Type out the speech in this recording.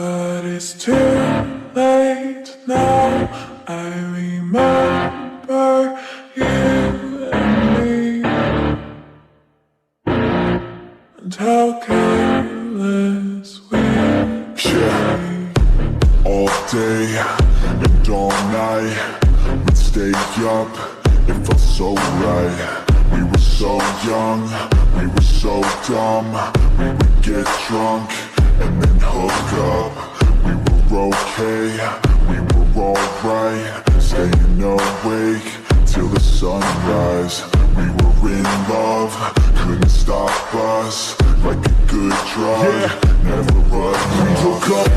But it's too late now. I remember you and me, and how careless we Yeah, all day and all night we'd stay up, it felt so right. We were so young, we were so dumb. We would get drunk and then hook up. We were okay, we were alright, staying awake till the sunrise. We were in love, couldn't stop us, like a good drug, never enough. We woke up